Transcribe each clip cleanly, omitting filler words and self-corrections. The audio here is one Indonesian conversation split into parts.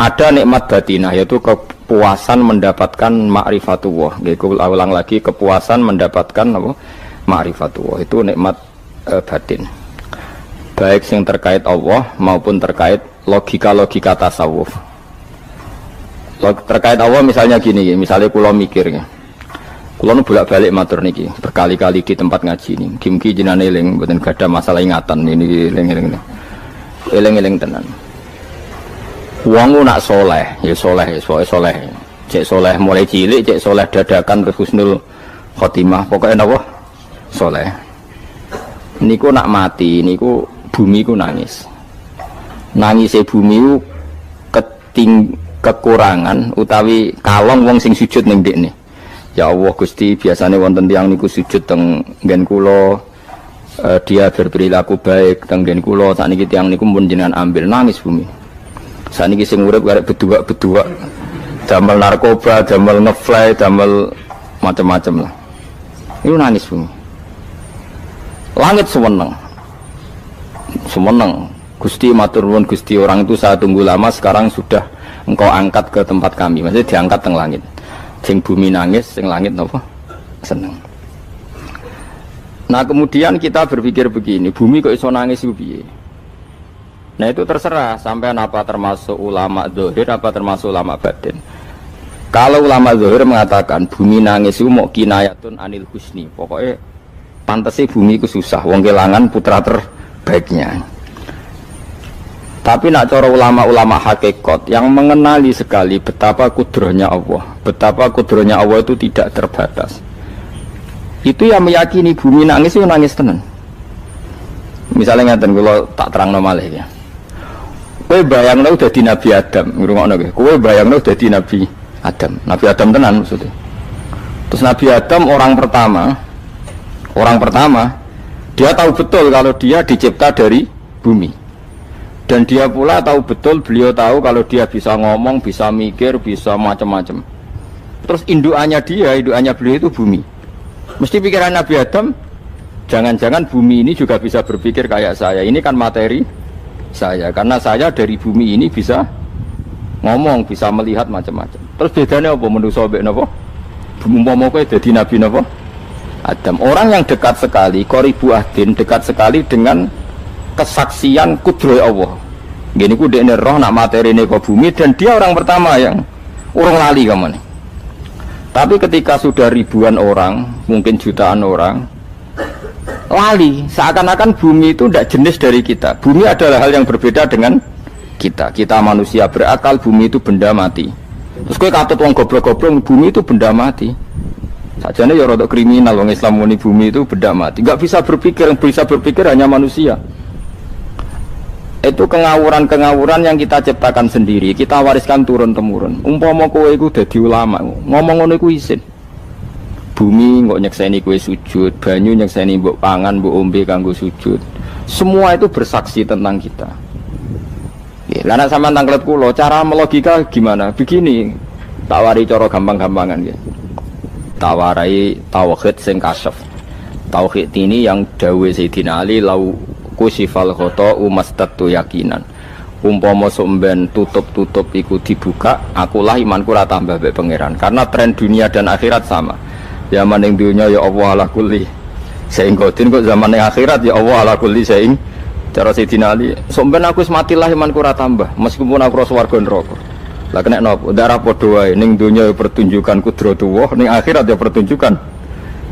Ada nikmat batinah, yaitu kepuasan mendapatkan ma'rifatullah. Aku ulang lagi, kepuasan mendapatkan apa? Ma'rifatullah. Itu nikmat batin. Baik yang terkait Allah maupun terkait logika-logika tasawuf. Terkait Allah misalnya gini, misalnya kula mikir ya. Kula nu bolak-balik matur niki, berkali-kali di tempat ngaji ini. Mugi-mugi jenengan eling, mboten gadah masalah ingatan ini eling-eling. Eling-eling tenan. Wong nak soleh, ya soleh, soleh. Cek soleh mulai cilik, cek soleh dadakan terus husnul khotimah. Pokoknya napa? Soleh. Niku nak mati, niku bumi ku nangis. Nangise bumi ku kekurangan utawi kalong wong sing sujud ning ndekne. Ya Allah Gusti, biasanya wonten tiyang niku sujud teng nggen kula, dia berperilaku baik teng nggen kula, sakniki tiyang niku pun jenengan ambil, nangis bumi. Sakniki sing urip arek bedua-bedua, damel narkoba, damel ngefly, damel macam-macam lah. Itu nangis bumi. Langit semeneng. Semeneng. Gusti matur nuwun Gusti, orang itu saya tunggu lama, sekarang sudah engkau angkat ke tempat kami. Maksudnya diangkat teng langit. Sing bumi nangis, sing langit napa? Seneng. Nah, kemudian kita berpikir begini, bumi kok iso nangis ku piye? Nah, itu terserah sampean apa termasuk ulama zahir apa termasuk ulama batin. Kalau ulama zahir mengatakan bumi nangis itu mau kinayatun anil husni. Pokoknya pantese bumi itu susah, wong kelangan putra terbaiknya. Tapi nak cara ulama-ulama hakikat yang mengenali sekali betapa kudrohnya Allah, betapa kudrohnya Allah itu tidak terbatas. Itu yang meyakini bumi nangis itu nangis tenan. Misalnya ngaten kalau tak terangno malih ya. Kowe bayangno dadi Nabi Adam, ngrungokno kowe. Kowe bayangno dadi Nabi Adam. Nabi Adam tenan maksudnya. Terus Nabi Adam orang pertama dia tahu betul kalau dia dicipta dari bumi. Dan dia pula tahu betul, beliau tahu kalau dia bisa ngomong, bisa mikir, bisa macam-macam. Terus indukannya beliau itu bumi. Mesti pikiran Nabi Adam, jangan-jangan bumi ini juga bisa berpikir kayak saya. Ini kan materi saya, karena saya dari bumi ini bisa ngomong, bisa melihat macam-macam. Terus bedanya apa manusia mbek napa? Umpama kowe dadi Nabi napa? Adam. Orang yang dekat sekali, qoribu ahdin, dekat sekali dengan kesaksian kudroh Allah. Gini ku dekne roh nak materi ini ke bumi, dan dia orang pertama yang urung lali kamane. Tapi ketika sudah ribuan orang, mungkin jutaan orang lali, seakan-akan bumi itu tidak jenis dari kita. Bumi adalah hal yang berbeda dengan kita. Kita manusia berakal, bumi itu benda mati. Terus kowe katut wong goblok-goblok, bumi itu benda mati. Sajane ya rada kriminal wong Islam muni bumi itu benda mati. Enggak bisa berpikir, yang bisa berpikir hanya manusia. Itu kengawuran-kengawuran yang kita ciptakan sendiri, kita wariskan turun-temurun. Umpama kowe iku dadi ulama, ngomong ngono iku isin. Bumi kok nyekseni kowe sujud, banyu nyekseni mbok pangan, mbok ombe kanggo sujud. Semua itu bersaksi tentang kita. Nggih, lan nek sampean tanglet kula, cara melogika gimana? Begini, tak wari cara gampang-gampangan nggih. Tak warai tauhid sing kasyaf. Tauhid ini yang dawuh Sayyidina Ali lau kusifal khoto umastatu yakinan. Umpama somben tutup-tutup iku dibuka, akulah imanku ora tambah mbek pangeran. Karena tren dunia dan akhirat sama. Zaman ning dunia ya Allah ala kulli saing kodin, kok zaman ning akhirat ya Allah ala kulli saing. Cara Sayyidina Ali, somben aku wis matilah imanku ora tambah, meskipun aku ora swarga neraka. Lah kena napa? Darah padha wae, ning dunia ya pertunjukan kudratullah, ning akhirat ya pertunjukan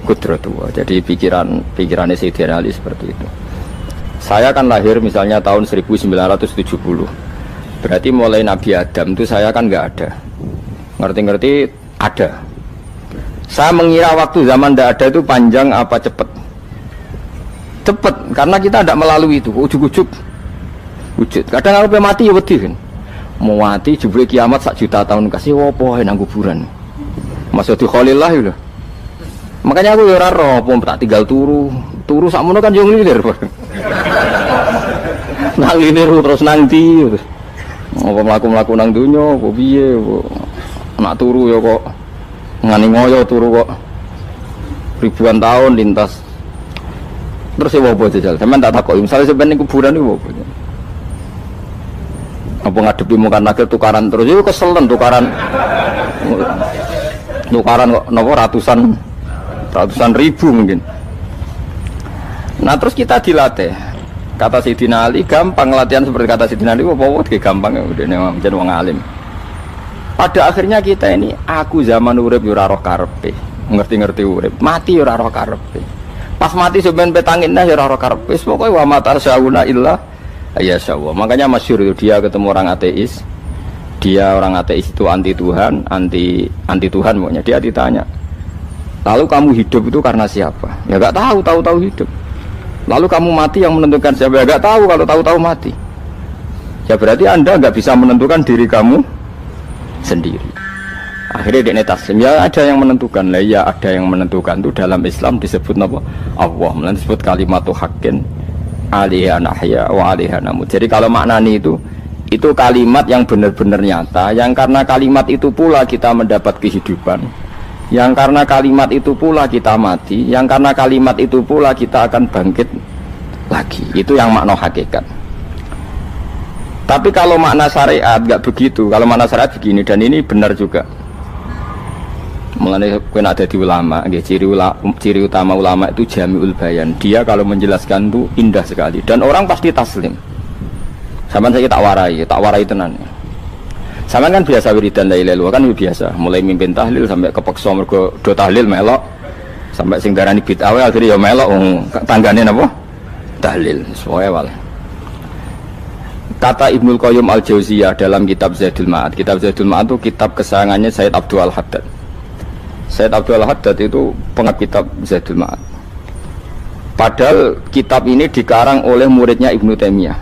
kudratullah. Jadi pikirannya Sayyidina Ali seperti itu. Saya kan lahir misalnya tahun 1970. Berarti mulai Nabi Adam itu saya kan nggak ada. Ngerti-ngerti ada. Saya mengira waktu zaman tidak ada itu panjang apa cepat? Cepat, karena kita tidak melalui itu. Ujuk-ujuk wujud. Kadang aku mati ya wedi kan. Mau mati jebule kiamat 1 juta tahun kasih opo nang kuburan. Maksud Khalillah itu. Makanya aku ya ora roh, tak tinggal turu sakmono kan yo nglilir. Nang nglilir terus nang ndi terus. Apa mlaku-mlaku nang donya apa piye nak turu ya kok ngani ngoyo turu kok ribuan tahun lintas. Terus ya apa jajal? Sampeyan tak takoki, misale sampeyan ning kuburan iku apa? Apa ngadepi mungkar nakir tukaran terus itu keselen tukaran kok nopo ratusan ribu mungkin. Nah terus kita dilatih. Kata Sayyidina Ali gampang latihan seperti kata Sayyidina Ali apa gampang ya udah menjadi wong alim. Pada akhirnya kita ini aku zaman urip yo ora roh karepe, ngerti-ngerti urip, mati yo ora roh karepe. Pas mati sampean petangin dah yo ora roh karepe, pokoke wa mata syauna illa ya syawwa. Makanya masyhur itu dia ketemu orang ateis. Dia orang ateis itu anti Tuhan, anti Tuhan pokoknya. Dia ditanya, lalu kamu hidup itu karena siapa? Ya enggak tahu hidup. Lalu kamu mati yang menentukan siapa? Ya enggak tahu, kalau tahu mati. Ya berarti Anda enggak bisa menentukan diri kamu sendiri. Akhirnya dia taslim. Ya ada yang menentukan lah, ya ada yang menentukan itu dalam Islam disebut apa? Allah, disebut kalimatu haqqin alaiha nahya wa alaiha namut. Jadi kalau maknani itu kalimat yang benar-benar nyata, yang karena kalimat itu pula kita mendapat kehidupan, yang karena kalimat itu pula kita mati, yang karena kalimat itu pula kita akan bangkit lagi. Itu yang makna hakikat. Tapi kalau makna syariat nggak begitu. Kalau makna syariat begini, dan ini benar juga. Mulanya kena ada di ulama, ciri utama ulama itu jami'ul bayan. Dia kalau menjelaskan itu indah sekali, dan orang pasti taslim. Sama saya tak warai tenan. Sama kan biasa wiridan la ilaha illallah kan biasa, mulai mimpin tahlil sampai kepeksa mergo do tahlil melok, sampai sing darani bid'ah akhirnya ya melok tanggane napa? Tahlil. Soale wal. Kata Ibnul Qayyim Al-Jauziyah dalam kitab Zadul Ma'ad. Kitab Zadul Ma'ad itu kitab kesayangannya Sayyid Abdul Al-Haddad. Sayyid Abdul Al-Haddad itu pengarang kitab Zadul Ma'ad. Padahal kitab ini dikarang oleh muridnya Ibnu Taimiyah.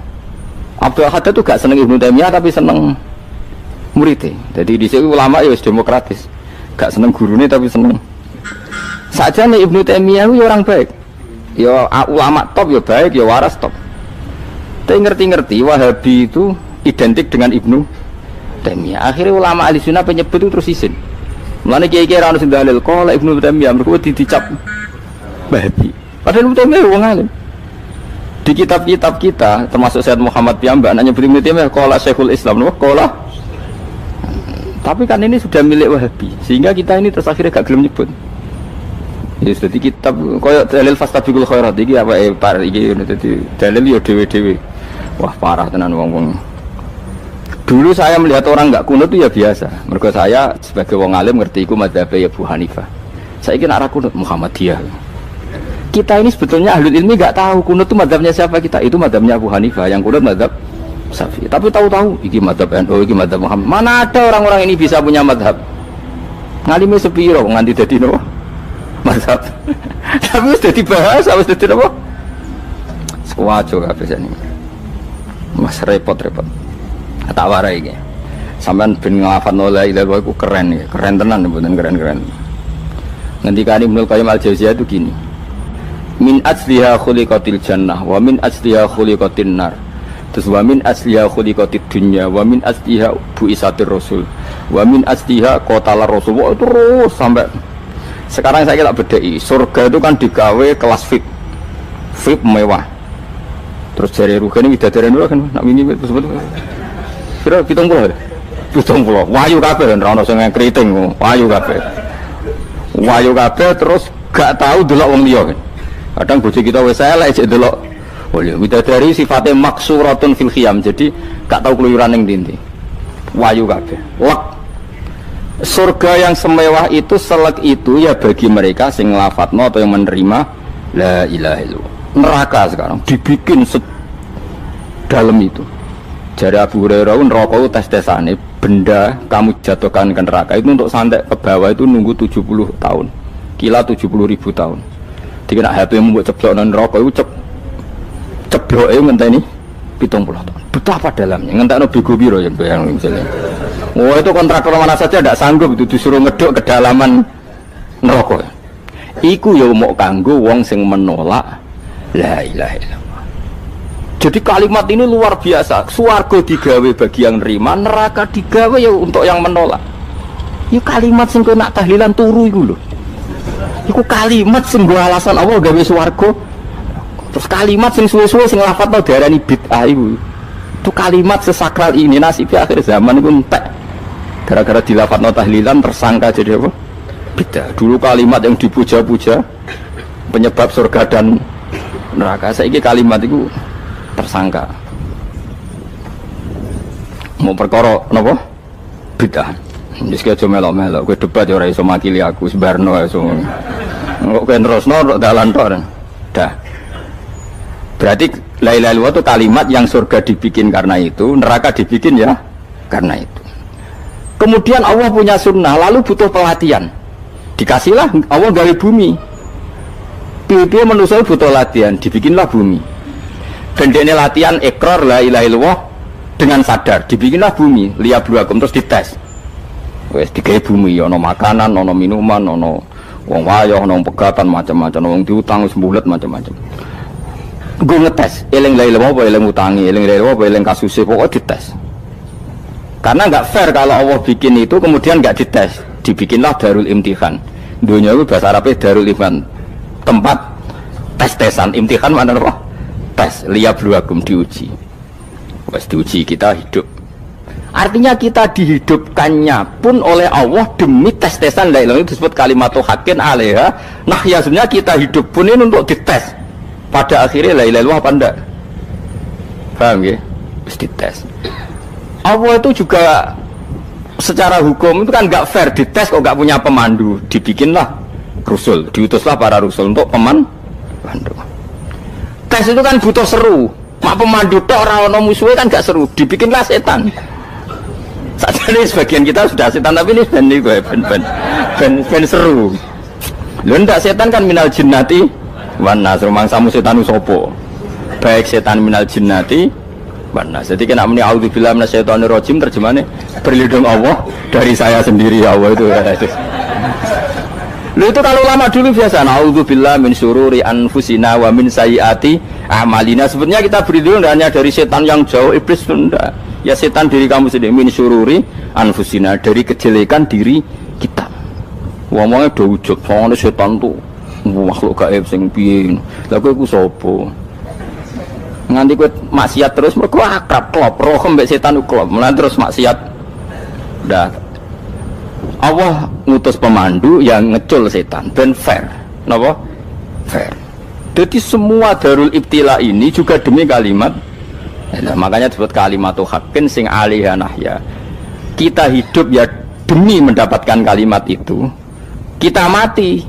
Abdul Al-Haddad itu gak seneng Ibnu Taimiyah tapi seneng muridnya. Jadi di sini ulama ya demokratis. Gak seneng gurunya tapi seneng. Saja nih Ibnu Taimiyah itu orang baik. Ya ulama top ya baik, ya waras top. Tapi ngerti-ngerti Wahabi itu identik dengan Ibnu Taimiyah. Akhirnya ulama ahli sunnah penyebut itu terus izin. Mulane kiai-kiai ra ono sing dalil kala Ibnu Taimiyah mergo dicap Wahabi. Padahal Ibnu Taimiyah wong alim. Di kitab-kitab kita termasuk Sayyid Muhammad piyambak nanya Ibnu Taimiyah kala Syekhul Islam napa kala. Tapi kan ini sudah milik Wahabi sehingga kita ini terus akhirnya gak gelem nyebut. Ya jadi kitab koyo dalil fastabiqul khairat iki apa par iki dadi dalil yo dhewe-dhewe. Wah parah tenan wong-wong. Dulu saya melihat orang enggak kunut itu ya biasa. Mergo saya sebagai wong alim ngerti iku mazhab ya Abu Hanifah. Saiki nek ora kunut Muhammadiyah. Kita ini sebetulnya ahlul ilmi enggak tahu kunut itu mazhabnya siapa kita. Itu mazhabnya Abu Hanifah, yang kunut mazhab Syafi'i. Tapi tahu-tahu iki mazhab NU, iki mazhab Muhammad. Mana ada orang-orang ini bisa punya mazhab? Ngalime sepiro nganti dadi nopo? Mazhab. Tapi wis dadi bahasa, wis dadi nopo? Sewajo kabeh jane. Mas repot-repot. Tak warai iki. Sampeyan ben nglafadzno la ilaha illallah iku keren ya. Keren tenan mboten keren-keren. Ngendikane Ibnu Qayyim Al-Jauziyah itu gini. Min asliha khuliqatil jannah wa min asliha khuliqatin nar. Terus wa min asliha khuliqatid dunya wa min asliha bu'isatir rasul wa min asliha qatalar rasul. Wah, terus sampai sekarang saya tak bedai. Surga itu kan digawe kelas VIP mewah. Terus jari rugane widadari dulu kan nak mini sebut kira 70 wayu kabeh ora ono sing kriting wayu kabeh terus gak tahu delok wong liya kan kadang bojo kita wis elek jek delok oh ya widadari sifatnya maksuratun fil khiyam jadi gak tahu keluyuran ning ndi wayu kabeh lek surga yang semewah itu selek itu ya bagi mereka sing nglafatno atau yang menerima la ilaha illallah. Neraka sekarang dibikin dalam itu. Jadi Abu Hurairah neraka itu tes-tesane benda kamu jatuhkan ke neraka itu untuk santai ke bawah itu nunggu 70 tahun. Kila 70.000 tahun. Dikira HP mu mbok ceblokno neraka itu cebloke ngenteni 70 tahun. Betapa dalamnya. Ngentekno bego piro ya bayang misalnya. Oh itu kontraktor mana saja tidak sanggup itu disuruh ngeduk kedalaman neraka. Iku ya mau kanggo wong sing menolak la ilaha illallah. Jadi kalimat ini luar biasa. Swarga digawe bagi yang nerima, neraka digawe ya untuk yang menolak. Itu kalimat sing kena tahlilan turu iku lho. Iku kalimat sing nggo alasan Allah gawe swarga. Terus kalimat sing suwe-suwe sing lafadzno diarani bid'ah iku. Itu kalimat sesakral ini nasibnya akhir zaman itu entek. Gara-gara dilafadzno tahlilan tersangka jadi apa? Beda. Dulu kalimat yang dipuja-puja penyebab surga dan neraka. Saiki kalimat itu tersangka. Mau perkara napa? Beda. Wis ki aja melok-melok, kowe debat ya ora iso makili aku sebarno iso. Kok kowe terusno dalan tok. Dah. Berarti la ilaha illallah itu kalimat yang surga dibikin karena itu, neraka dibikin ya karena itu. Kemudian Allah punya sunnah, lalu butuh pelatihan. Dikasihlah Allah gawe bumi. Piye manusia butuh latihan, dibikinlah bumi. Dan ini latihan ikrar la ilaha illallah dengan sadar, dibikinlah bumi, liyabluwakum terus dites. Wes digawe bumi, ono makanan, ono minuman, ono wong wayah, ono pegatan macam-macam, wong diutang sembulet macam-macam. Gue ngetes, eling la ilaha illallah apa eling utangi, eling la ilaha illallah apa eling kasuse, pokoknya dites. Karena nggak fair kalau Allah bikin itu kemudian nggak dites, dibikinlah darul imtihan. Dunia itu bahasa Arabnya darul imtihan, tempat tes-tesan. Imtihan mana apa? Tes, liyabluwakum, diuji. Wes diuji kita hidup. Artinya kita dihidupkannya pun oleh Allah demi tes-tesan la ilaha, itu disebut kalimatu haqqin alaiha. Nah ya sebenarnya kita hidup pun ini untuk dites. Pada akhirnya la ilaha illallah apa enggak? Paham ya? Wes dites. Allah itu juga secara hukum itu kan nggak fair, dites kok nggak punya pemandu, dibikinlah rusul, diutuslah para rusul untuk pemandu. Tes itu kan butuh seru, mak pemandu tok orang musuhnya kan nggak seru, dibikinlah setan. Saat ini sebagian kita sudah setan tapi ini ben seru. Lo ndak setan kan minal jinnati wana, rumangsamu setan usopo, baik setan minal jinnati. Nah, jadi kena muni auzubillahi minasyaitonir rajim, terjemahannya berlindung Allah dari saya sendiri ya Allah itu. Lu itu kalau ulama dulu biasa auzubillahi min syururi anfusina wa min sayyiati a'malina. Sebenarnya kita berlindung hanya dari setan yang jauh, iblis enggak. Ya setan diri kamu sendiri, min syururi anfusina, dari kejelekan diri kita. Ngomongnya do wujud, soalnya setan tuh makhluk gaib sing piye. Lah kowe iku sapa? Nganti kowe maksiat terus mergo akrab klop roh mbek setan klop mulai terus maksiat. Dah Allah ngutus pemandu yang ngecul setan ben fair. Napa? Fair. Jadi semua darul ibtila ini juga demi kalimat. Nah, makanya disebut kalimatu haqqin sing alaiha nahya. Kita hidup ya demi mendapatkan kalimat itu. Kita mati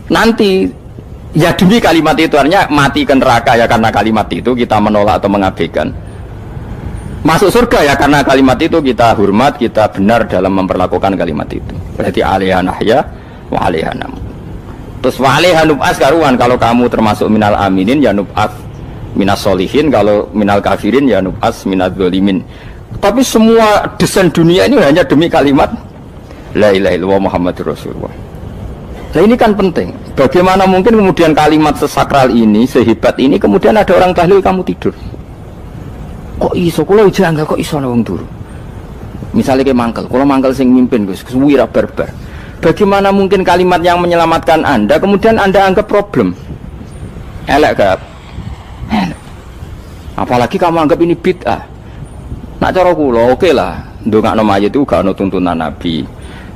nanti ya demi kalimat itu, artinya mati ke neraka ya karena kalimat itu kita menolak atau mengabaikan. Masuk surga ya karena kalimat itu kita hormat, kita benar dalam memperlakukan kalimat itu. Berarti alaiha nahya wa alaiha nam. Terus wa alaiha nub'as karuan, kalau kamu termasuk minal aminin ya nub'as minas solihin, kalau minal kafirin ya nub'as minaz zalimin. Tapi semua desain dunia ini hanya demi kalimat la ilaha illallah Muhammadur Rasulullah. Nah ini kan penting. Bagaimana mungkin kemudian kalimat sesakral ini, sehebat ini, kemudian ada orang tahlil kamu tidur? Kok iso? Kalau janggal kok iso wong turu? Misalnya kayak mangkel, kalau mangkel sing mimpin Gus, wira barbar. Bagaimana mungkin kalimat yang menyelamatkan Anda kemudian Anda anggap problem? Elek gak? Elek. Apalagi kamu anggap ini bid'ah. Nak cara kula oke lah, ndongakno mayit itu gak ono tuntunan Nabi.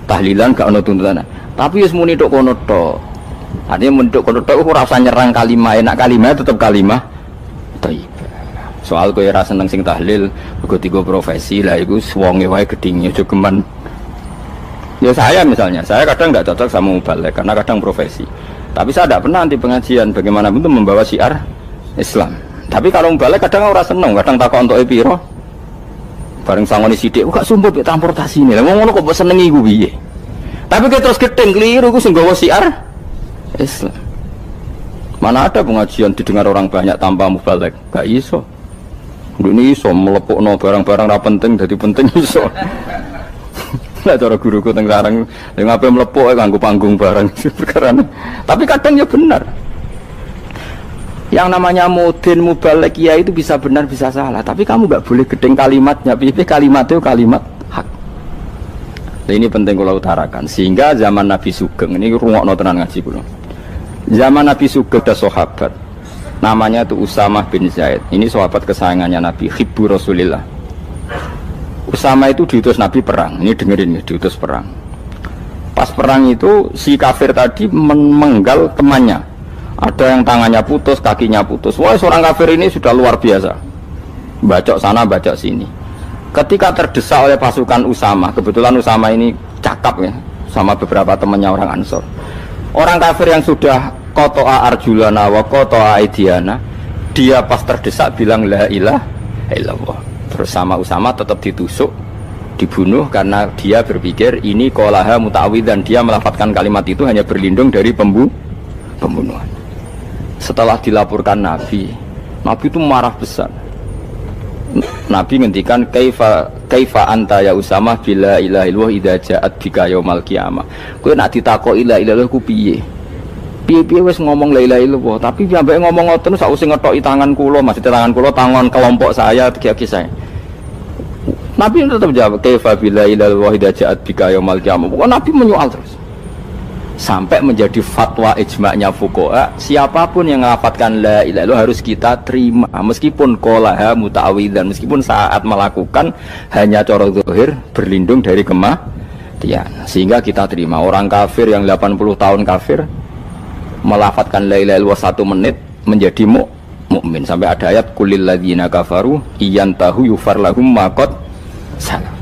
Tahlilan gak ono tuntunan. Tapi wis muni tok kono tok. Artinya menduk kono tok ora usah nyerang kalimah, enak kalimah tetap kalimah thayyibah. Soal kowe ora seneng sing tahlil, mergo tiga profesi lah iku wonge wae gedhinge aja geman. Ya saya misalnya, saya kadang enggak cocok sama mubalek karena kadang profesi. Tapi saya tidak pernah anti pengajian bagaimana pun membawa syiar Islam. Tapi kalau mubalek kadang ora seneng, kadang takon entuk piro. Bareng sangone sithik, kok sumpah mek transportasi ini. Lah ngono kok mbok senengi ku piye? Tapi kita terus gedeng keliru, aku sungguh siar Islam. Mana ada pengajian didengar orang banyak tanpa mubalek? Gak iso. Ini iso melepukno barang-barang ra penting jadi penting iso. Lah cara guruku teng sareng, ning ape melepuk kanggo panggung barang perkara. Tapi kadang ya benar. Yang namanya mudin mubalek ya itu bisa benar bisa salah. Tapi kamu gak boleh gedeng kalimatnya. Piye kalimat itu kalimat hak. Nah, ini penting kalau utarakan sehingga zaman Nabi Sugeng ini rungokno tenan ngaji kula. Zaman Nabi Sugeng ada sahabat Namanya tuh Usamah bin Zaid. Ini sahabat kesayangannya Nabi, hibbu Rasulillah. Usama itu diutus Nabi perang. Ini dengerin ya, diutus perang. Pas perang itu si kafir tadi menggal temannya. Ada yang tangannya putus, kakinya putus. Wah, seorang kafir ini sudah luar biasa. Bacok sana, bacok sini. Ketika terdesak oleh pasukan Usama, kebetulan Usama ini cakap ya, sama beberapa temannya orang Ansor. Orang kafir yang sudah kotoa arjulana wa kotoa aidiana, dia pas terdesak bilang la ilaha illallah. Terus sama Usama tetap ditusuk, dibunuh karena dia berpikir ini qolaha muta'awwidzan, dia melafadzkan kalimat itu hanya berlindung dari pembunuhan. Setelah dilaporkan Nabi itu marah besar. Nabi ngendikan kaifa anta ya Usamah bila ilaha illallah idza ja'at bika yaumal qiyamah. Kowe nak ditakoki la ilaha illallah ku piye? Piye-piye wis ngomong la ilaha illallah, tapi sampai ngomong ngoten sakwise ngethoki tangan kula, maksudnya tangan kula tangan kelompok saya, tiga-tiga saya. Nabi tetap jawab kaifa bila ilaha illallah idza ja'at bika yaumal qiyamah. Pokoknya Nabi menyoal terus. Sampai menjadi fatwa ijma'nya fuqaha, siapapun yang melafadzkan la ilaha illallah harus kita terima meskipun qolaha muta'awwidzan, meskipun saat melakukan hanya cara zahir berlindung dari kematian, sehingga kita terima. Orang kafir yang 80 tahun kafir melafadzkan la ilaha illallah 1 menit menjadi mukmin. Sampai ada ayat qulil ladzina kafaru iyantahu yufar lahum ma qad salaf.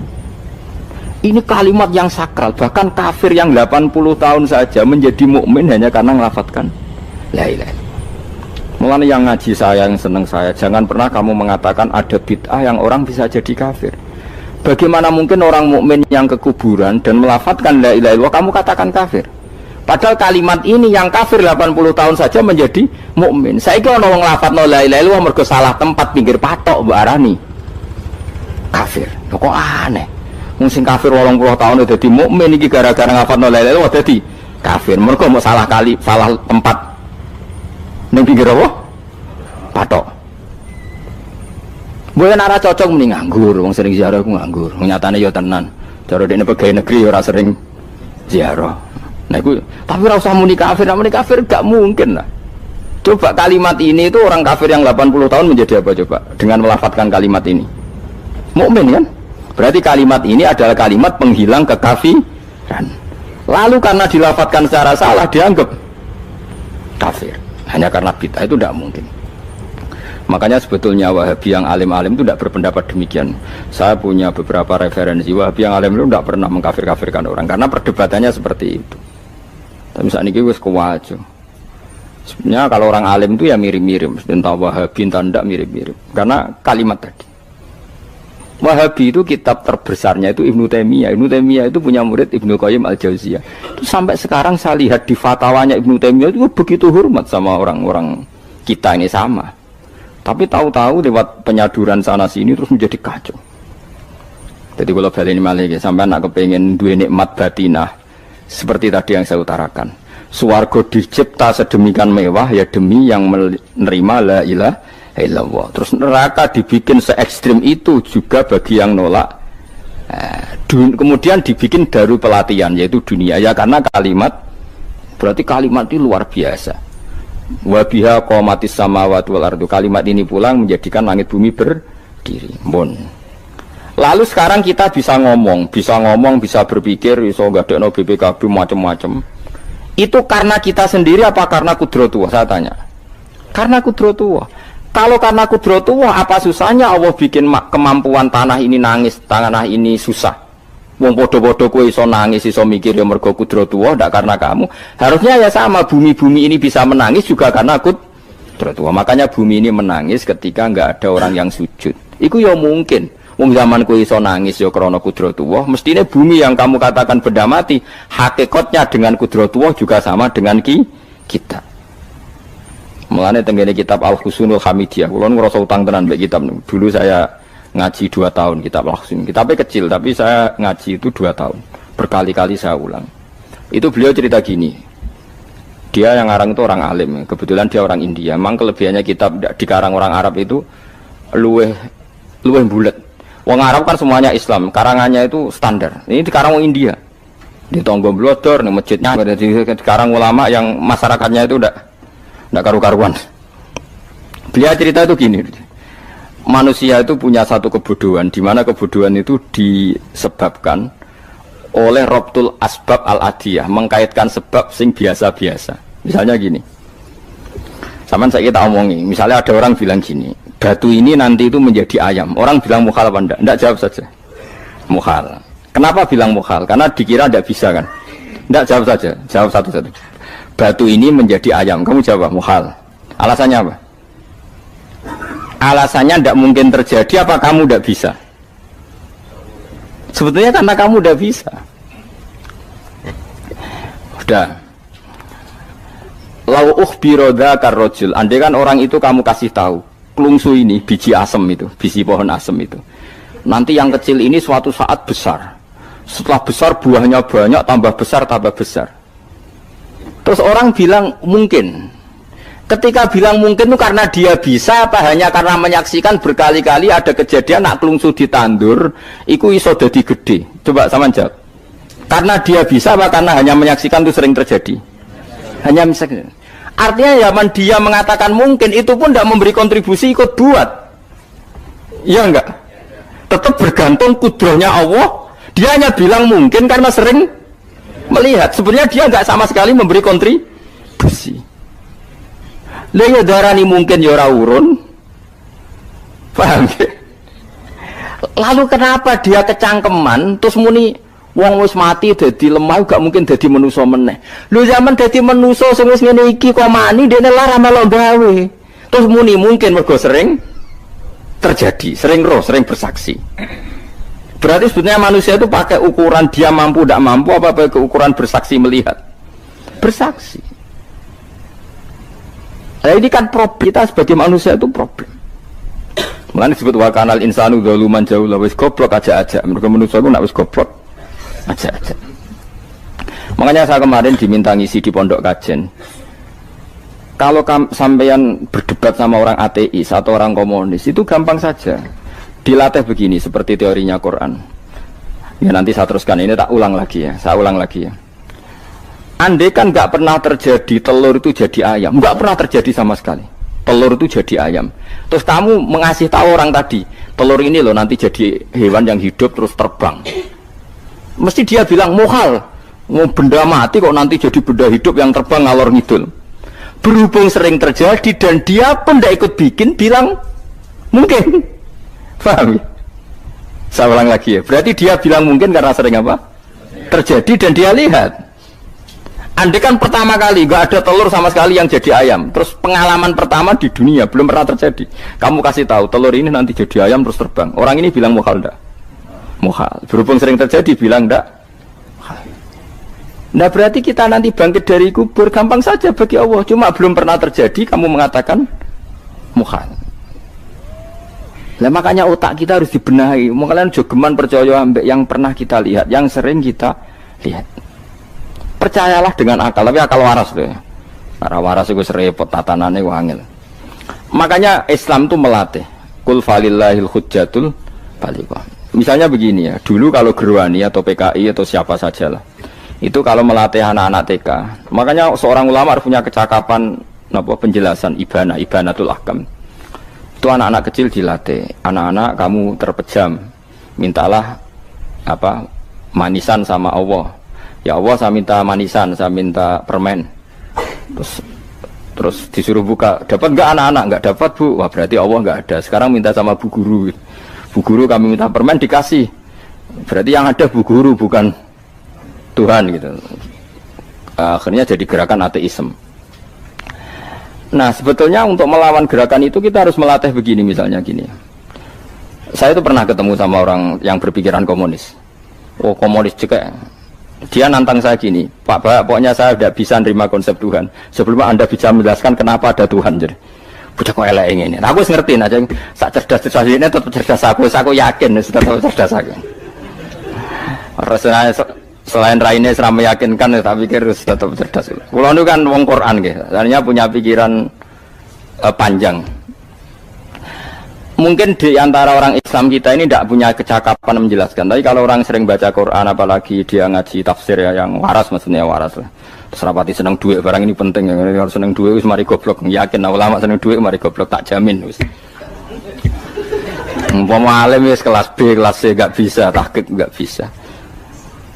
Ini kalimat yang sakral, bahkan kafir yang 80 tahun saja menjadi mukmin hanya karena melafadzkan la ilaha illallah. Mulanya yang ngaji saya, yang senang saya, jangan pernah kamu mengatakan ada bid'ah yang orang bisa jadi kafir. Bagaimana mungkin orang mukmin yang ke kuburan dan melafadzkan la ilaha illallah kamu katakan kafir? Padahal kalimat ini yang kafir 80 tahun saja menjadi mukmin. Saiki ana wong nglafadzno la ilaha illallah mergo salah tempat pinggir patok mbok arani kafir. Kok aneh. Sing kafir 80 tahun dadi mukmin iki gara-gara ngafalno la ilaha illallah dadi kafir. Mergo mau salah kali, salah tempat ning pinggir apa? Patok. Mboten ora cocok muni nganggur, wong sering ziarah ku nganggur. Nyatane ya tenan. Cara dekne pegawai negeri ora sering ziarah. Nah iku tapi ora usah muni kafir gak mungkin lah. Coba kalimat ini itu orang kafir yang 80 tahun menjadi apa coba dengan melafadzkan kalimat ini? Mukmin kan? Berarti kalimat ini adalah kalimat penghilang kekafiran. Lalu karena dilafadzkan secara salah dianggap kafir. Hanya karena bid'ah itu tidak mungkin. Makanya sebetulnya Wahabi yang alim-alim itu tidak berpendapat demikian. Saya punya beberapa referensi Wahabi yang alim itu tidak pernah mengkafir-kafirkan orang karena perdebatannya seperti itu. Tapi saat ini wis kuwajo. Sebenarnya kalau orang alim itu ya mirip-mirip, entah Wahabi entah tidak mirip-mirip. Karena kalimat tadi. Wahabi itu kitab terbesarnya itu Ibnu Taimiyah. Ibnu Taimiyah itu punya murid Ibnu Qayyim Al-Jauziyah. Itu sampai sekarang saya lihat di fatwanya Ibnu Taimiyah itu begitu hormat sama orang-orang kita ini sama. Tapi tahu-tahu lewat penyaduran sana sini terus menjadi kacau. Jadi kalau balik ini malah sampai anak kepengen dua nikmat batinah seperti tadi yang saya utarakan. Swarga dicipta sedemikian mewah ya demi yang menerima la ilaha illallah. Terus neraka dibikin se ekstrim itu juga bagi yang nolak. Kemudian dibikin daru pelatihan yaitu dunia ya karena kalimat berarti kalimat itu luar biasa. Wa biha qamatis samawati wal ardu. Kalimat ini pulang menjadikan langit bumi berdiri. Bon. Lalu sekarang kita bisa ngomong, bisa berpikir, bisa ngadekno BPKB macam-macam. Itu karena kita sendiri apa karena kudratullah? Saya tanya. Karena kudratullah. Kalau karena kudratullah, apa susahnya Allah bikin kemampuan tanah ini nangis, tanah ini susah. Wong podo-podo kowe iso nangis, iso mikir ya mergo kudratullah, ndak karena kamu. Harusnya ya sama, bumi-bumi ini bisa menangis juga karena kudratullah. Makanya bumi ini menangis ketika enggak ada orang yang sujud. Iku ya mungkin. Wong zaman kowe iso nangis ya krana kudratullah, mestine bumi yang kamu katakan benda mati, hakikatnya dengan kudratullah juga sama dengan kita. Mulane tenggene kitab Al-Husunul Hamidiyah, kula ngrasa utang tenan mbek kitab. Dulu saya ngaji 2 tahun kitab Al-Husun. Kitabnya kecil tapi saya ngaji itu 2 tahun. Berkali-kali saya ulang. Itu beliau cerita gini. Dia yang ngarang itu orang alim, kebetulan dia orang India. Memang kelebihannya kitab dikarang orang Arab itu luweh bulet. Wong Arab kan semuanya Islam, karangannya itu standar. Ini dikarang orang India. Di Tonggo Blodor, di masjidnya, dikarang ulama yang masyarakatnya itu ndak karu-karuan. Beliau cerita itu gini, manusia itu punya satu kebodohan, di mana kebodohan itu disebabkan oleh robtul asbab al-adiyah, mengkaitkan sebab sing biasa-biasa. Misalnya gini, sama saya kita omongi, misalnya ada orang bilang gini, batu ini nanti itu menjadi ayam. Orang bilang mukhal apa enggak? Enggak, jawab saja. Mukhal. Kenapa bilang mukhal? Karena dikira enggak bisa kan? Enggak, jawab saja. Jawab satu-satu. Batu ini menjadi ayam. Kamu jawab mukhal. Alasannya apa? Alasannya tidak mungkin terjadi, apa kamu tidak bisa? Sebetulnya karena kamu tidak bisa. Udah. Lau ukhbiro dzakar rajul. Andai kan orang itu kamu kasih tahu, klungsu ini biji asem itu, biji pohon asem itu. Nanti yang kecil ini suatu saat besar. Setelah besar buahnya banyak, tambah besar, tambah besar. Terus orang bilang mungkin. Ketika bilang mungkin itu karena dia bisa, apa hanya karena menyaksikan berkali-kali ada kejadian nak klungsu ditandur, iku iso dadi gede. Coba sama jawab. Karena dia bisa, apa karena hanya menyaksikan itu sering terjadi? Hanya menyaksikan. Artinya zaman dia mengatakan mungkin, itu pun tidak memberi kontribusi ikut buat. Iya enggak? Tetap bergantung kudrahnya Allah. Dia hanya bilang mungkin karena sering melihat. Sebenarnya dia enggak sama sekali memberi kontribusi. Lha darani mungkin ya ora urun. Paham ya? Lalu kenapa dia kecangkeman terus muni wong wis mati dadi lemah gak mungkin dadi manusa meneh. Lho zaman dadi manusa sing wis ngene iki kok mani dene lara melok gawe. Terus muni mungkin mergo sering terjadi, sering roh, sering bersaksi. Berarti sebetulnya manusia itu pakai ukuran dia mampu tidak mampu apa pakai ukuran bersaksi melihat? Bersaksi. Nah, ini kan problem kita sebagai manusia itu problem. Makanya disebut wa kanal insanu zaluman jahula, wis goblok aja-aja. Mergo manusia itu nak wis goblok aja-aja. Makanya saya kemarin diminta ngisi di pondok kajen. Kalau sampeyan berdebat sama orang ateis atau orang komunis itu gampang saja. Dilatih begini seperti teorinya Quran. Ya nanti saya teruskan, ini tak ulang lagi ya. Saya ulang lagi ya. Andai kan nggak pernah terjadi telur itu jadi ayam, nggak pernah terjadi sama sekali. Telur itu jadi ayam. Terus kamu mengasih tahu orang tadi, telur ini loh nanti jadi hewan yang hidup terus terbang. Mesti dia bilang mukhal, mau benda mati kok nanti jadi benda hidup yang terbang ngalor ngidul. Berhubung sering terjadi dan dia pun tidak ikut bikin, bilang mungkin. Paham ya? Saya ulang lagi ya. Berarti dia bilang mungkin karena sering apa? Terjadi dan dia lihat. Andai kan pertama kali gak ada telur sama sekali yang jadi ayam, terus pengalaman pertama di dunia belum pernah terjadi. Kamu kasih tahu telur ini nanti jadi ayam terus terbang. Orang ini bilang mukhal enggak? Mukhal. Berhubung sering terjadi bilang enggak? Nah berarti kita nanti bangkit dari kubur gampang saja bagi Allah. Cuma belum pernah terjadi kamu mengatakan mukhal. Nah makanya otak kita harus dibenahi. Makanya jogeman percaya ambek yang pernah kita lihat, yang sering kita lihat. Percayalah dengan akal, tapi akal waras deh. Karena waras itu serepot tatanannya wangil. Makanya Islam itu melatih. Kul falillahil hujjatul balighah. Misalnya begini ya, dulu kalau Gerwani atau PKI atau siapa sajalah, itu kalau melatih anak-anak TK, makanya seorang ulama harus punya kecakapan penjelasan ibanatul ahkam. Itu anak-anak kecil dilatih. Anak-anak kamu terpejam, mintalah manisan sama Allah. Ya Allah saya minta manisan, saya minta permen. Terus disuruh buka, dapat enggak anak-anak? Enggak dapat Bu. Wah berarti Allah enggak ada. Sekarang minta sama Bu Guru. Bu Guru kami minta permen dikasih. Berarti yang ada Bu Guru bukan Tuhan gitu. Akhirnya jadi gerakan ateisme. Nah sebetulnya untuk melawan gerakan itu kita harus melatih begini misalnya gini. Saya itu pernah ketemu sama orang yang berpikiran komunis. Oh komunis juga. Dia nantang saya gini, Pak Bah, pokoknya saya tidak bisa nerima konsep Tuhan. Sebelum Anda bisa menjelaskan kenapa ada Tuhan. Jadi, bocah kok elek ini. Nah, aku ngerti aja, sak cerdas ini tetap cerdas aku yakin tetap cerdas aku. Rasanya selain raine seram meyakinkan, tapi pikir tetap cerdas. Kulo itu kan wong Quran gitu, artinya punya pikiran panjang. Mungkin di antara orang Islam kita ini tidak punya kecakapan menjelaskan. Tapi kalau orang sering baca Quran, apalagi dia ngaji tafsir ya, yang waras, maksudnya waras lah. Terus rapati seneng duit, barang ini penting. Kalau seneng duit, mari goblok. Yakin ulama seneng duit, mari goblok, tak jamin. Umpama alim wis kelas B, kelas C gak bisa, tahqiq gak bisa.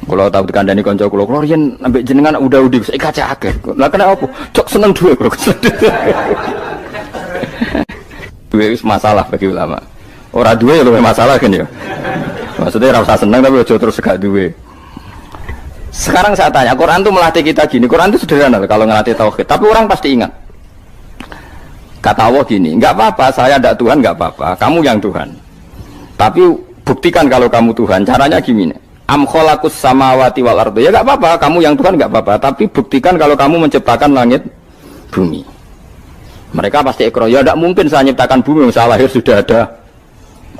Kalau tahu dikandani kanca kula, kula riyen ambek jenengan udah saya kaca akeh. Lah kena apa? Cok seneng duit kula. Duit wis masalah bagi ulama. Ora duwe luwih masalah kan ya. Maksudnya ora usah seneng tapi aja terus gak duwe. Sekarang saya tanya, Quran itu melatih kita gini. Quran itu sederhana kalau ngelatih tauhid, tapi orang pasti ingat. Kata Allah gini, enggak apa-apa, saya ndak Tuhan enggak apa-apa, kamu yang Tuhan. Tapi buktikan kalau kamu Tuhan. Caranya gini. Am khalaqus samawati wal ardi. Ya enggak apa-apa, kamu yang Tuhan enggak apa-apa, tapi buktikan kalau kamu menciptakan langit bumi. Mereka pasti ikrar, ya tidak mungkin saya menciptakan bumi, saya lahir sudah ada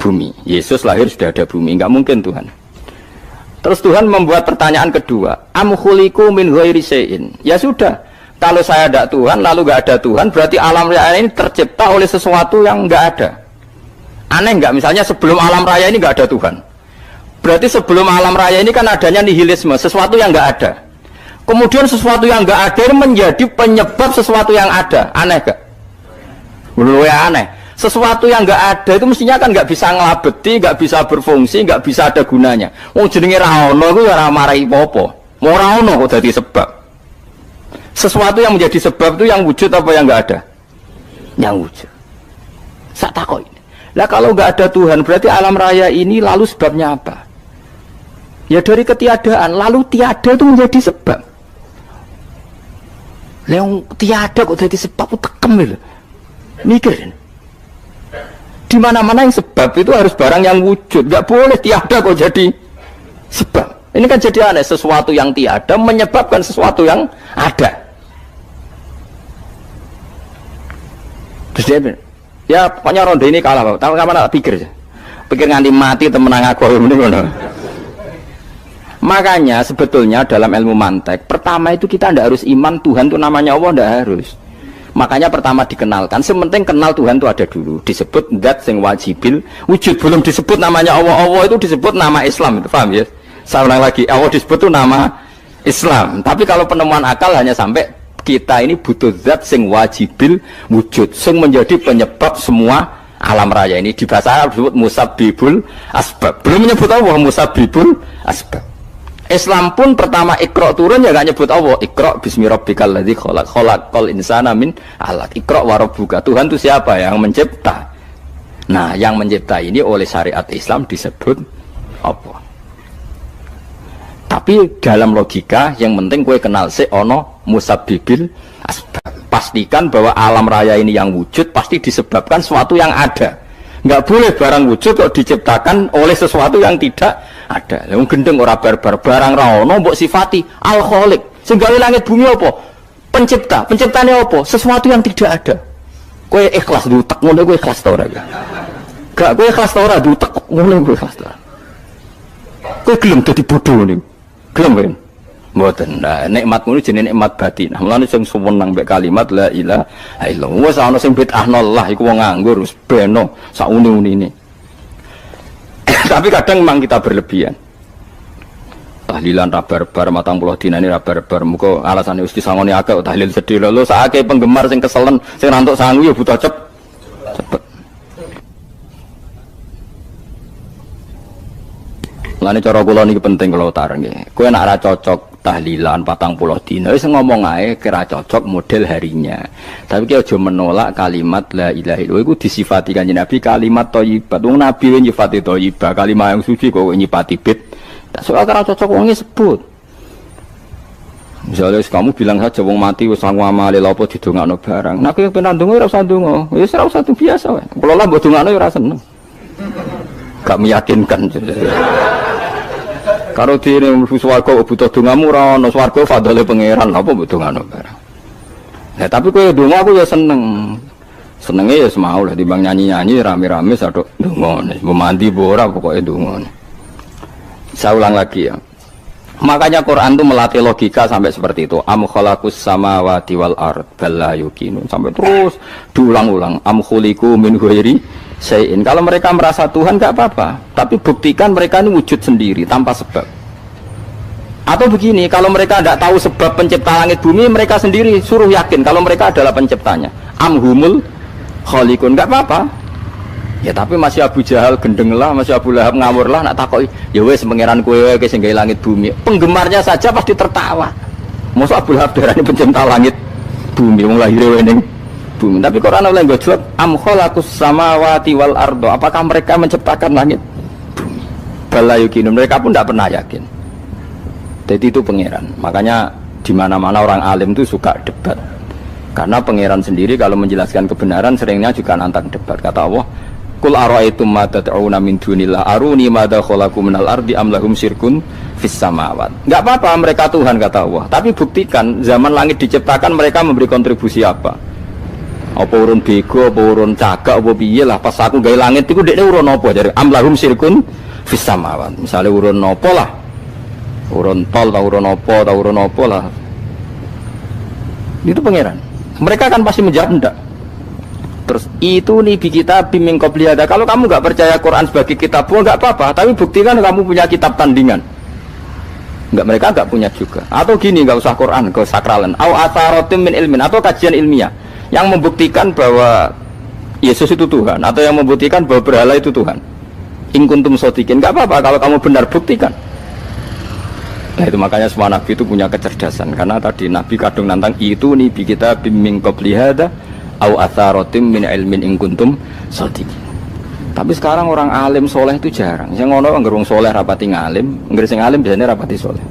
bumi. Yesus lahir sudah ada bumi, enggak mungkin Tuhan. Terus Tuhan membuat pertanyaan kedua, am khuliqu min ghairi syai'in. Ya sudah, kalau saya tidak Tuhan, lalu enggak ada Tuhan, berarti alam raya ini tercipta oleh sesuatu yang enggak ada. Aneh enggak? Misalnya sebelum alam raya ini enggak ada Tuhan. Berarti sebelum alam raya ini kan adanya nihilisme, sesuatu yang enggak ada. Kemudian sesuatu yang enggak ada menjadi penyebab sesuatu yang ada. Aneh enggak? Menurut aneh, sesuatu yang enggak ada itu mestinya kan enggak bisa ngelabeti, enggak bisa berfungsi, enggak bisa ada gunanya. Wong jenenge ra ono iku ora marai apa-apa. Ora ono kok dadi sebab. Sesuatu yang menjadi sebab itu yang wujud apa yang enggak ada? Yang wujud. Sak takoki. Lah kalau enggak ada Tuhan, berarti alam raya ini lalu sebabnya apa? Ya dari ketiadaan, lalu tiada itu menjadi sebab. Lah yang tiada kok jadi sebab itu tekem lho. Mikir. Di mana-mana yang sebab itu harus barang yang wujud, nggak boleh tiada kok jadi sebab. Ini kan jadi aneh, sesuatu yang tiada menyebabkan sesuatu yang ada. Terus dia bilang, ya pokoknya ronde ini kalah, Pak. Tahu kapan tak pikir aja. Pikir nganti mati temenang aku ini ngono. Makanya sebetulnya dalam ilmu mantek, pertama itu kita tidak harus iman Tuhan itu namanya Allah, tidak harus. Makanya pertama dikenalkan, sementing kenal Tuhan itu ada dulu. Disebut zat sing wajibil wujud, belum disebut namanya Allah. Allah itu disebut nama Islam, itu paham ya? Saya ulang lagi, Allah disebut itu nama Islam. Tapi kalau penemuan akal hanya sampai kita ini butuh zat sing wajibil wujud, sing menjadi penyebab semua alam raya ini. Di bahasa Arab disebut musabbibul asbab. Belum menyebut Allah musabbibul asbab. Islam pun pertama Iqra turun ya gak nyebut Allah. Iqra bismi rabbikal ladzi khalaq, khalaqal insana min 'alaq. Iqra wa rabbuka. Tuhan itu siapa? Yang mencipta. Nah, yang mencipta ini oleh syariat Islam disebut apa? Tapi dalam logika yang penting kowe kenal sik ono musabbibil asbab. Pastikan bahwa alam raya ini yang wujud pasti disebabkan sesuatu yang ada. Enggak boleh barang wujud kok diciptakan oleh sesuatu yang tidak ada. Yang gendeng ora barbar barang ra ono mbok sifati al khaliq. Sing gawe langit bumi apa? Pencipta. Penciptane apa? Sesuatu yang tidak ada. Kowe ikhlas dutek ngono kowe ikhlas ta ora? Gak kowe ikhlas ta ora dutek ngono kowe ikhlas ta. Kowe gelem dadi bodho niku. Gelem kowe. Mboten. Nah, nikmat ngono jenenge nikmat batin. Mulane sing suwenang mbek kalimat la ilaha illallah. Wes ana sing bid'ahnallah iku wong nganggur wis beno sak uni-unine. Tapi kadang memang kita berlebihan. Tahlilan rabar-bar matang puluh dina ini rabar-bar muka alasannya usti sangoni akeh tahlil sedih lho saake penggemar sing keselen sing rantuk sangu ya butuh cepet. Lane cara kula niki penting kula utara nggih. Kowe nek ora cocok tahlilan 40 dina wis ngomong ae kira cocok model harinya. Tapi ki aja menolak kalimat la ilaha illallah iku disifati Kanjeng Nabi kalimat thayyibat. Wong Nabi nyifati thayyibah, kalimat yang suci kok nyifati bid. Tak soal kira cocok wong sebut. Misalnya kamu bilang saja wong mati wis sangu amale lha apa didongakno barang. Nek kowe pengen ndonga ora usah ndonga. Wis ora usah biasa wae. Kula lah mbok dongakno ya ora seneng. Gak meyakinkan. Karo dene mlebu swarga butuh dongamu ora ono swarga fadhole pangeran apa mbok dongano barang. Nah tapi kowe donga aku ya seneng. Senenge ya semau lah timbang nyanyi-nyanyi rame-rame sadok donga. Mbok mandi mbok ora pokoke donga. Saya ulang lagi ya. Makanya Quran itu melatih logika sampai seperti itu. Am khalaqus samawati wal ard bal la yuqinun sampai terus diulang-ulang. Am khuliqu min ghairi syai'in. Kalau mereka merasa Tuhan nggak apa-apa, tapi buktikan mereka ini wujud sendiri tanpa sebab. Atau begini, kalau mereka tidak tahu sebab pencipta langit bumi, mereka sendiri suruh yakin kalau mereka adalah penciptanya. Amhumul khaliqun, nggak apa-apa. Ya tapi masih Abu Jahal gendeng lah, masih Abu Lahab ngawur lah, nak takoki, ya wes pangeran kowe ke sing gawe langit bumi. Penggemarnya saja pasti tertawa. Masa Abu Lahab darani pencipta langit bumi, wong lahir ning bumi. Tapi Quran oleh nggo jawab, am khalaqus samawati wal ardo. Apakah mereka menciptakan langit bumi? Bala yuqinun, mereka pun tidak pernah yakin. Jadi itu pangeran. Makanya di mana-mana orang alim itu suka debat. Karena pangeran sendiri kalau menjelaskan kebenaran seringnya juga nantang debat. Kata Allah, Qul ara'aytum ma tad'una min dunillah aruni madza khalaqu minal ardi am lahum syirkun fis samawat. Enggak apa-apa mereka Tuhan kata Allah, tapi buktikan zaman langit diciptakan mereka memberi kontribusi apa? Apa urun bego, apa urun cagak, apa piye lah pas aku gawe langit iku dekne urun apa jare am lahum syirkun fis samawat. Misale urun apa lah? Urun tol ta urun apa lah. Itu pangeran. Mereka kan pasti menjawab enggak. Terus itu nih bi kita biming qobliyada. Kalau kamu nggak percaya Quran sebagai kitab, nggak apa-apa. Tapi buktikan kamu punya kitab tandingan. Nggak, mereka nggak punya juga. Atau gini, nggak usah Quran, nggak usah sakralan. Au atharotim min ilmin, atau kajian ilmiah yang membuktikan bahwa Yesus itu Tuhan, atau yang membuktikan bahwa berhala itu Tuhan. In kuntum shodiqin, nggak apa-apa. Kalau kamu benar buktikan. Nah itu makanya semua nabi itu punya kecerdasan. Karena tadi nabi kadung nantang itu nih bi kita biming qobliyada. Au atharotim min ilmin in kuntum shodiqin. Tapi sekarang orang alim soleh itu jarang. Yang ngono angger wong soleh rapati ngalim, angger sing alim biasanya rapati soleh.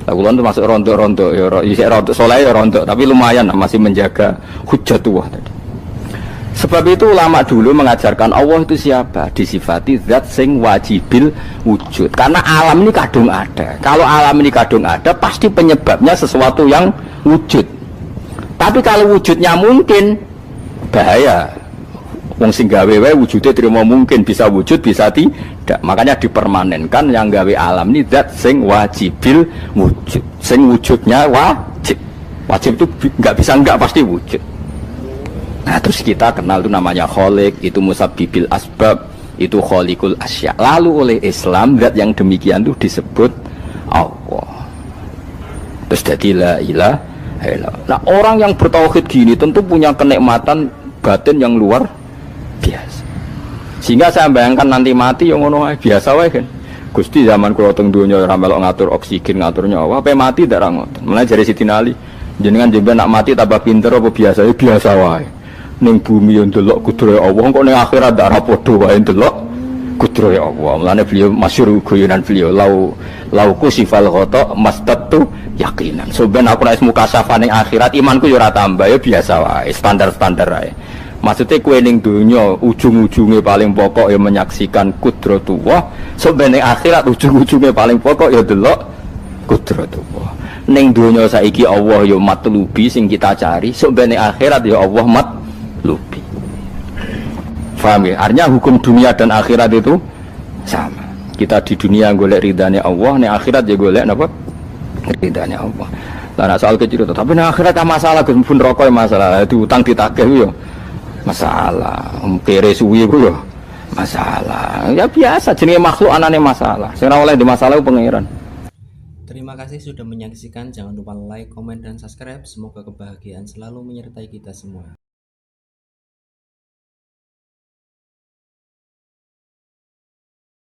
Lah kula itu masuk rontok-rontok ya isih rontok soleh ya rontok, tapi lumayan masih menjaga hujjatullah tadi. Sebab itu ulama dulu mengajarkan Allah itu siapa? Disifati zat sing wajibil wujud. Karena alam ini kadung ada. Kalau alam ini kadung ada, pasti penyebabnya sesuatu yang wujud. Tapi kalau wujudnya mungkin, bahaya. Wong sing gawe wae wujude terima mungkin bisa wujud bisa tidak. Makanya dipermanenkan yang gawe alam ini zat sing wajibil wujud. Sing wujudnya wajib. Wajib itu enggak bisa enggak pasti wujud. Nah, terus kita kenal itu namanya khaliq, itu musabbibil asbab, itu khaliqul asya. Lalu oleh Islam zat yang demikian itu disebut Allah. Terus jadi la ilaha illallah. Nah, orang yang bertauhid gini tentu punya kenikmatan batin yang luar biasa. Sehingga saya bayangkan nanti mati yang ngono biasa wae kan. Gusti zaman kula teng donya ora melok ngatur oksigen, ngatur nyawa, apa mati ndak ra ngoten. Mulane jare Siti Ali, jenengan jenengan nak mati tambah pinter apa biasa? Ya biasa wae. Ning bumi yo ndelok kudrohe Allah, kok ning akhirat ndak ra padha wae ndelok kudrohe Allah. Mulane beliau masyhur guyonan beliau lauku sifal ghata mastatu yakinan. So ben aku nek mukasafah ning akhirat imanku yo ora tambah ya biasa wae, standar-standar wae. Maksudnya kue ning dunya ujung-ujungnya paling pokok ya menyaksikan kudratullah. Sebenarnya akhirat ujung-ujungnya paling pokok ya delok kudratullah. Ning dunya saiki Allah ya matlubi sing kita cari. Sebenarnya akhirat ya Allah matlubi. Paham ya? Artinya hukum dunia dan akhirat itu sama. Kita di dunia golek ridhanya Allah, ning akhirat ya golek napa? Ridhanya Allah. Lah soal kecil itu, tapi ning akhirat masalah Gus pun rokok masalah, diutang ditagih yo. Masalah, kere suwi ku ya masalah. Ya biasa jenenge makhluk anane masalah. Sing ora oleh di masalah pangeran. Terima kasih sudah menyaksikan. Jangan lupa like, komen dan subscribe. Semoga kebahagiaan selalu menyertai kita semua.